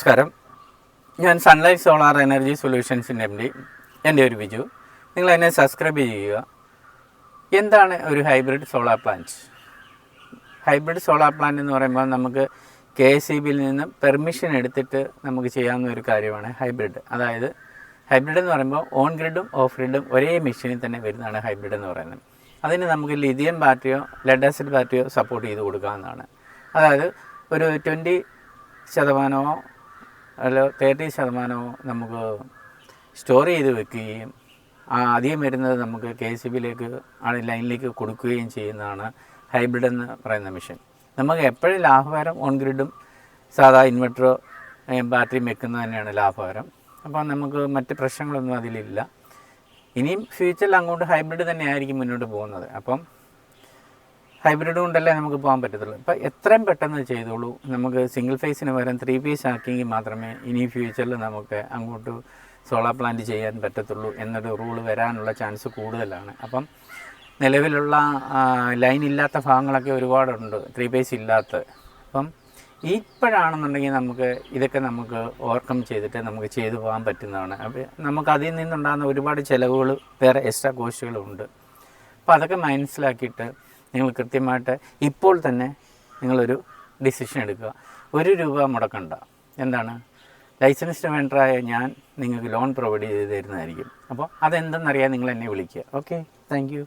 നമസ്കാരം. ഞാൻ sunlight solar energy സൊല്യൂഷൻസിൻ്റെ MD. എൻ്റെ ഒരു ബിജു. നിങ്ങൾ എന്നെ സബ്സ്ക്രൈബ് ചെയ്യുക. എന്താണ് ഒരു hybrid solar plant? Hybrid solar plant എന്ന് പറയുമ്പോൾ നമുക്ക് KSEBിയിൽ നിന്ന് പെർമിഷൻ എടുത്തിട്ട് നമുക്ക് ചെയ്യാവുന്ന ഒരു കാര്യമാണ് ഹൈബ്രിഡ്. അതായത് ഹൈബ്രിഡ് എന്ന് പറയുമ്പോൾ ഓൺ ഗ്രിഡും ഓഫ് ഗ്രിഡും ഒരേ മെഷീനിൽ തന്നെ വരുന്നതാണ് ഹൈബ്രിഡ് എന്ന് പറയുന്നത്. അതിന് നമുക്ക് ലിഥിയം ബാറ്ററിയോ ലെഡ് ആസിഡ് ബാറ്ററിയോ സപ്പോർട്ട് ചെയ്ത് കൊടുക്കാവുന്നതാണ്. അതായത് ഒരു 20% അല്ല 30% നമുക്ക് സ്റ്റോർ ചെയ്ത് വെക്കുകയും അധികം വരുന്നത് നമുക്ക് KSEBിയിലേക്ക് ലൈനിലേക്ക് കൊടുക്കുകയും ചെയ്യുന്നതാണ് ഹൈബ്രിഡ് എന്ന് പറയുന്ന മെഷീൻ. നമുക്ക് എപ്പോഴും ലാഭകരം ഓൺ ഗ്രിഡും സാധാ ഇൻവെർട്ടറോ ബാറ്ററിയും വെക്കുന്നത് തന്നെയാണ് ലാഭകരം. അപ്പോൾ നമുക്ക് മറ്റ് പ്രശ്നങ്ങളൊന്നും അതിലില്ല. ഇനിയും ഫ്യൂച്ചറിൽ അങ്ങോട്ട് ഹൈബ്രിഡ് തന്നെ ആയിരിക്കും മുന്നോട്ട് പോകുന്നത്. അപ്പം ഹൈബ്രിഡ് കൊണ്ടല്ലേ നമുക്ക് പോകാൻ പറ്റത്തുള്ളൂ. ഇപ്പോൾ എത്രയും പെട്ടെന്ന് ചെയ്തോളൂ. നമുക്ക് സിംഗിൾ ഫേസിന് പകരം 3 ഫേസ് ആക്കിയെങ്കിൽ മാത്രമേ ഇനി ഫ്യൂച്ചറിൽ നമുക്ക് അങ്ങോട്ട് സോളാർ പ്ലാന്റ് ചെയ്യാൻ പറ്റത്തുള്ളൂ എന്നൊരു റൂള് വരാനുള്ള ചാൻസ് കൂടുതലാണ്. അപ്പം നിലവിലുള്ള ലൈൻ ഇല്ലാത്ത ഭാഗങ്ങളൊക്കെ ഒരുപാടുണ്ട്, 3 ഫേസ് ഇല്ലാത്ത. അപ്പം ഇപ്പോഴാണെന്നുണ്ടെങ്കിൽ ഇതൊക്കെ നമുക്ക് ഓവർകം ചെയ്തിട്ട് നമുക്ക് ചെയ്തു പോകാൻ പറ്റുന്നതാണ്. അപ്പോൾ നമുക്ക് അതിൽ നിന്നുണ്ടാകുന്ന ഒരുപാട് ചിലവുകൾ വേറെ എക്സ്ട്രാ കോസ്റ്റുകളും ഉണ്ട്. അപ്പോൾ അതൊക്കെ മനസ്സിലാക്കിയിട്ട് നിങ്ങൾ കൃത്യമായിട്ട് ഇപ്പോൾ തന്നെ നിങ്ങളൊരു ഡിസിഷൻ എടുക്കുക. ₹1 മുടക്കണ്ട. എന്താണ്, ലൈസൻസ്ഡ് വെണ്ടറായ ഞാൻ നിങ്ങൾക്ക് ലോൺ പ്രൊവൈഡ് ചെയ്ത് തരുന്നതായിരിക്കും. അപ്പോൾ അതെന്തെന്നറിയാൻ നിങ്ങൾ എന്നെ വിളിക്കുക. Okay, thank you.